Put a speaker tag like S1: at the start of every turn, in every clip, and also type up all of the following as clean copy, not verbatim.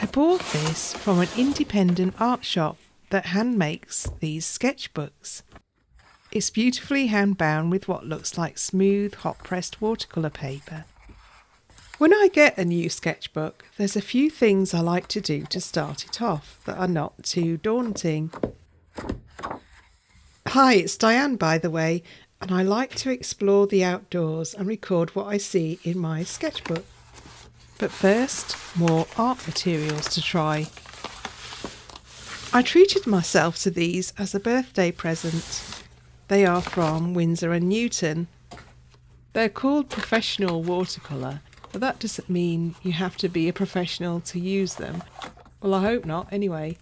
S1: I bought this from an independent art shop that hand makes these sketchbooks. It's beautifully hand bound with what looks like smooth hot pressed watercolour paper. When I get a new sketchbook, there's a few things I like to do to start it off that are not too daunting. Hi, it's Diane, by the way, and I like to explore the outdoors and record what I see in my sketchbook. But first, more art materials to try. I treated myself to these as a birthday present. They are from Winsor & Newton. They're called professional watercolour, but that doesn't mean you have to be a professional to use them. Well, I hope not, anyway.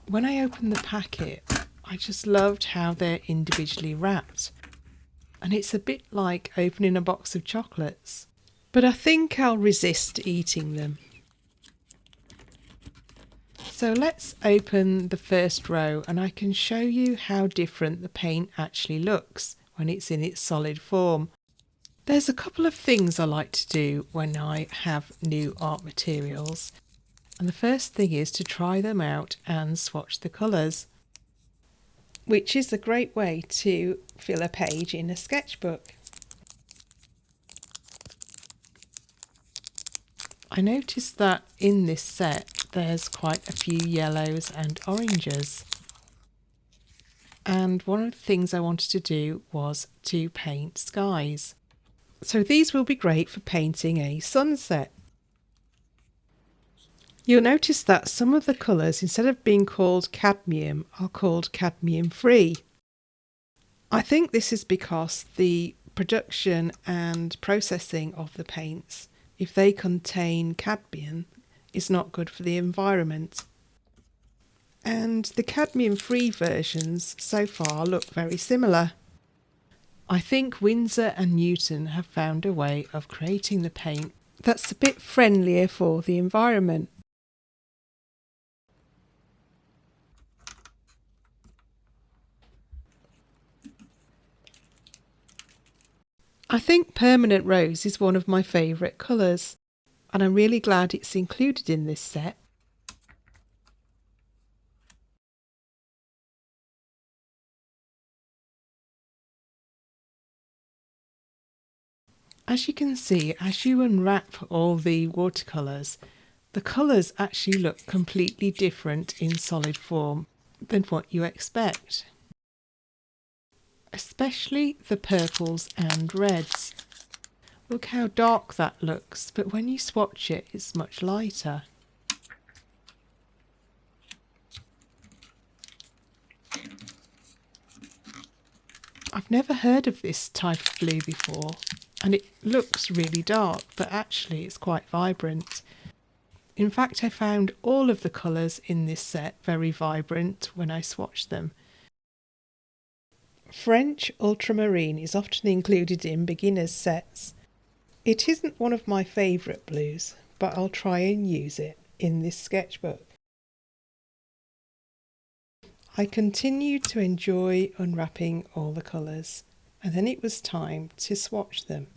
S1: When I opened the packet, I just loved how they're individually wrapped. And it's a bit like opening a box of chocolates. But I think I'll resist eating them. So let's open the first row and I can show you how different the paint actually looks when it's in its solid form. There's a couple of things I like to do when I have new art materials. And the first thing is to try them out and swatch the colours, which is a great way to fill a page in a sketchbook. I noticed that in this set there's quite a few yellows and oranges. And one of the things I wanted to do was to paint skies. So these will be great for painting a sunset. You'll notice that some of the colours, instead of being called cadmium, are called cadmium free. I think this is because the production and processing of the paints, if they contain cadmium, is not good for the environment. And the cadmium free versions so far look very similar. I think Winsor & Newton have found a way of creating the paint that's a bit friendlier for the environment. I think Permanent Rose is one of my favourite colours, and I'm really glad it's included in this set. As you can see, as you unwrap all the watercolours, the colours actually look completely different in solid form than what you expect. Especially the purples and reds. Look how dark that looks, but when you swatch it, it's much lighter. I've never heard of this type of blue before, and it looks really dark, but actually it's quite vibrant. In fact, I found all of the colours in this set very vibrant when I swatched them. French ultramarine is often included in beginners' sets. It isn't one of my favourite blues, but I'll try and use it in this sketchbook. I continued to enjoy unwrapping all the colours, and then it was time to swatch them.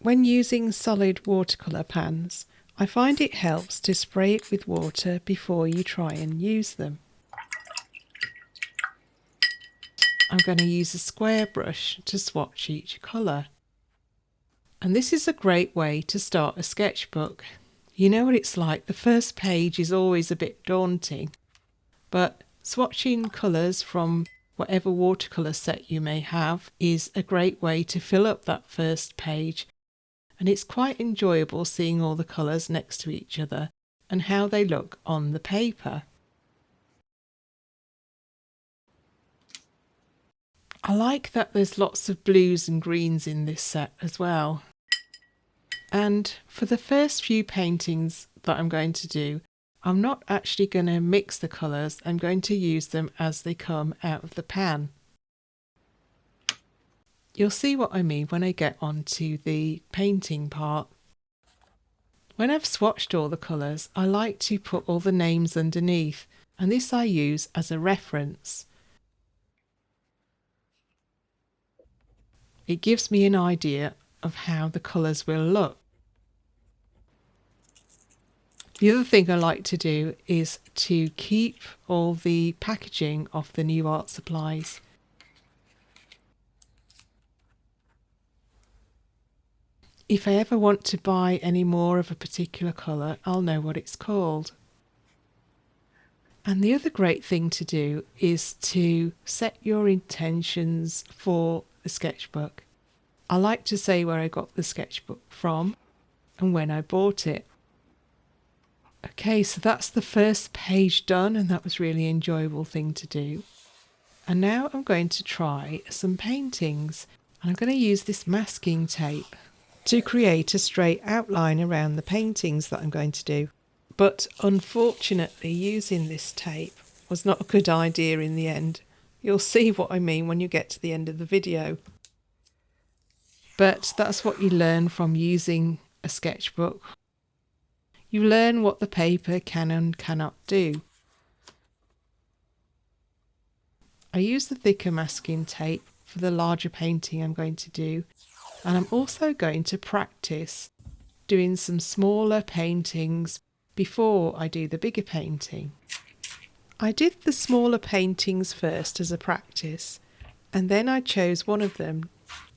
S1: When using solid watercolour pans, I find it helps to spray it with water before you try and use them. I'm going to use a square brush to swatch each colour. And this is a great way to start a sketchbook. You know what it's like, the first page is always a bit daunting, but swatching colours from whatever watercolour set you may have is a great way to fill up that first page. And it's quite enjoyable seeing all the colours next to each other and how they look on the paper. I like that there's lots of blues and greens in this set as well. And for the first few paintings that I'm going to do, I'm not actually going to mix the colours, I'm going to use them as they come out of the pan. You'll see what I mean when I get onto the painting part. When I've swatched all the colours, I like to put all the names underneath, and this I use as a reference. It gives me an idea of how the colours will look. The other thing I like to do is to keep all the packaging of the new art supplies. If I ever want to buy any more of a particular colour, I'll know what it's called. And the other great thing to do is to set your intentions for the sketchbook. I like to say where I got the sketchbook from and when I bought it. Okay, so that's the first page done, and that was really enjoyable thing to do. And now I'm going to try some paintings, and I'm going to use this masking tape to create a straight outline around the paintings that I'm going to do. But unfortunately, using this tape was not a good idea in the end. You'll see what I mean when you get to the end of the video. But that's what you learn from using a sketchbook. You learn what the paper can and cannot do. I use the thicker masking tape for the larger painting I'm going to do, and I'm also going to practice doing some smaller paintings before I do the bigger painting. I did the smaller paintings first as a practice, and then I chose one of them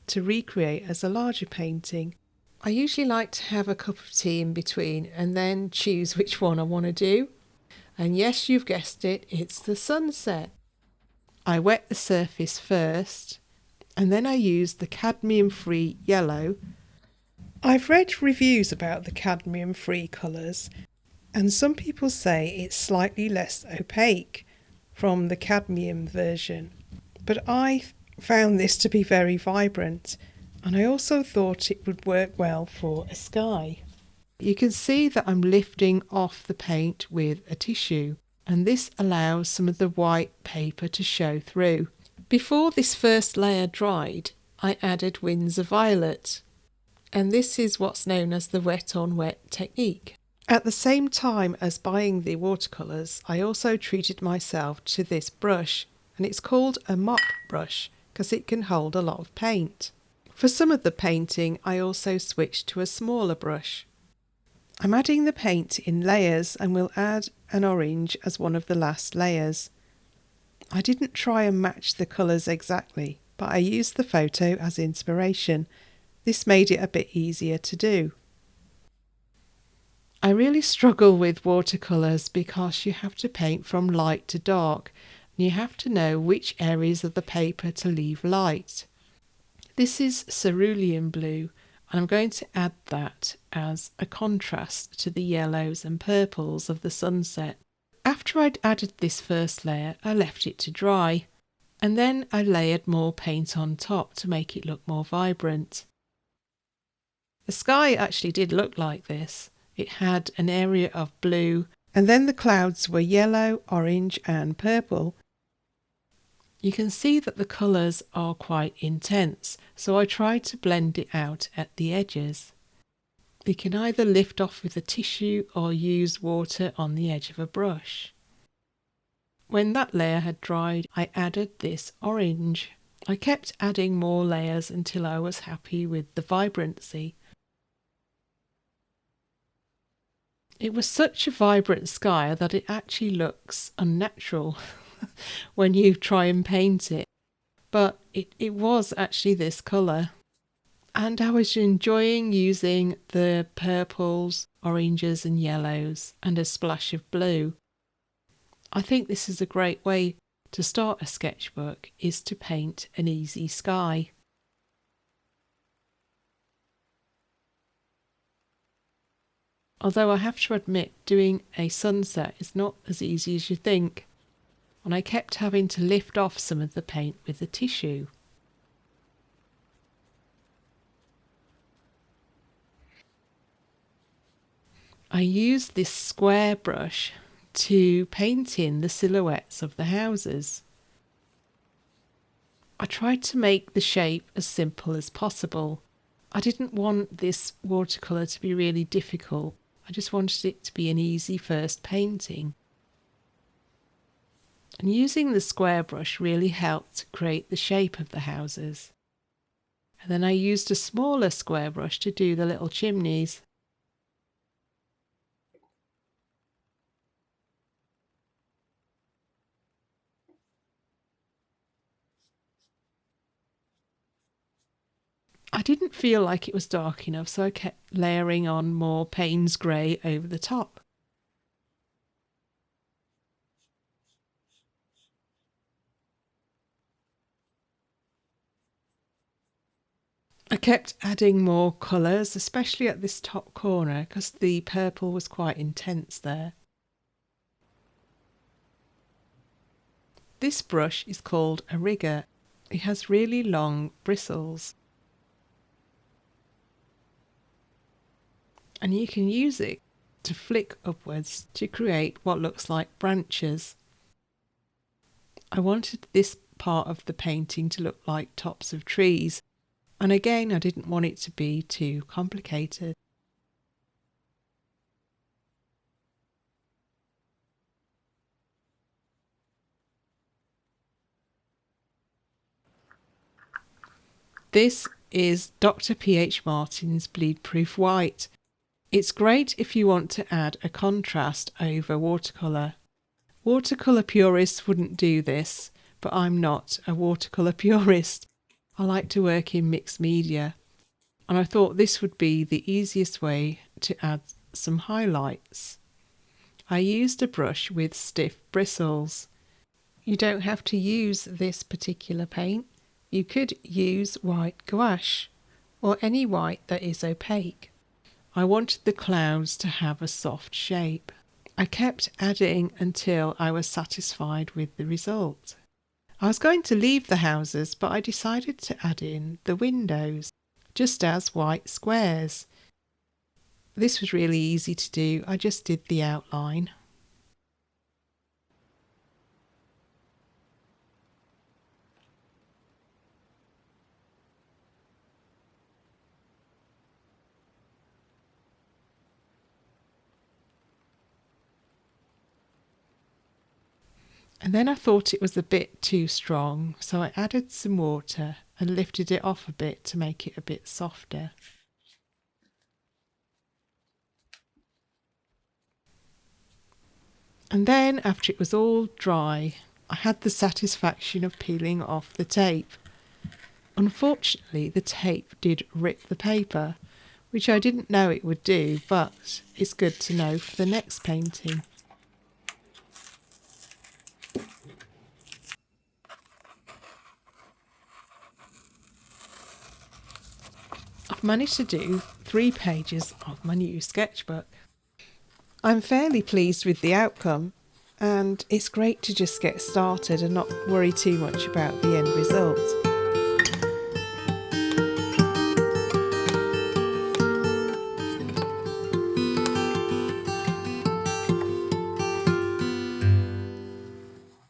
S1: to recreate as a larger painting. I usually like to have a cup of tea in between and then choose which one I want to do. And yes, you've guessed it, it's the sunset. I wet the surface first, and then I used the cadmium-free yellow. I've read reviews about the cadmium-free colours, and some people say it's slightly less opaque from the cadmium version. But I found this to be very vibrant, and I also thought it would work well for a sky. You can see that I'm lifting off the paint with a tissue, and this allows some of the white paper to show through. Before this first layer dried, I added Winsor Violet, and this is what's known as the wet on wet technique. At the same time as buying the watercolours, I also treated myself to this brush, and it's called a mop brush because it can hold a lot of paint. For some of the painting, I also switched to a smaller brush. I'm adding the paint in layers and will add an orange as one of the last layers. I didn't try and match the colours exactly, but I used the photo as inspiration. This made it a bit easier to do. I really struggle with watercolours because you have to paint from light to dark, and you have to know which areas of the paper to leave light. This is cerulean blue, and I'm going to add that as a contrast to the yellows and purples of the sunset. After I'd added this first layer, I left it to dry, and then I layered more paint on top to make it look more vibrant. The sky actually did look like this. It had an area of blue, and then the clouds were yellow, orange and purple. You can see that the colours are quite intense, so I tried to blend it out at the edges. You can either lift off with a tissue or use water on the edge of a brush. When that layer had dried, I added this orange. I kept adding more layers until I was happy with the vibrancy. It was such a vibrant sky that it actually looks unnatural when you try and paint it, but it was actually this colour. And I was enjoying using the purples, oranges and yellows and a splash of blue. I think this is a great way to start a sketchbook, is to paint an easy sky. Although I have to admit, doing a sunset is not as easy as you think, and I kept having to lift off some of the paint with the tissue. I used this square brush to paint in the silhouettes of the houses. I tried to make the shape as simple as possible. I didn't want this watercolour to be really difficult. I just wanted it to be an easy first painting. And using the square brush really helped to create the shape of the houses. And then I used a smaller square brush to do the little chimneys. I didn't feel like it was dark enough, so I kept layering on more Payne's grey over the top. I kept adding more colours, especially at this top corner, because the purple was quite intense there. This brush is called a rigger. It has really long bristles. And you can use it to flick upwards to create what looks like branches. I wanted this part of the painting to look like tops of trees, and again I didn't want it to be too complicated. This is Dr. P.H. Martin's Bleed Proof White. It's great if you want to add a contrast over watercolour. Watercolour purists wouldn't do this, but I'm not a watercolour purist. I like to work in mixed media, and I thought this would be the easiest way to add some highlights. I used a brush with stiff bristles. You don't have to use this particular paint. You could use white gouache or any white that is opaque. I wanted the clouds to have a soft shape. I kept adding until I was satisfied with the result. I was going to leave the houses, but I decided to add in the windows, just as white squares. This was really easy to do. I just did the outline. And then I thought it was a bit too strong, so I added some water and lifted it off a bit to make it a bit softer. And then, after it was all dry, I had the satisfaction of peeling off the tape. Unfortunately, the tape did rip the paper, which I didn't know it would do, but it's good to know for the next painting. I've managed to do 3 pages of my new sketchbook. I'm fairly pleased with the outcome, and it's great to just get started and not worry too much about the end result.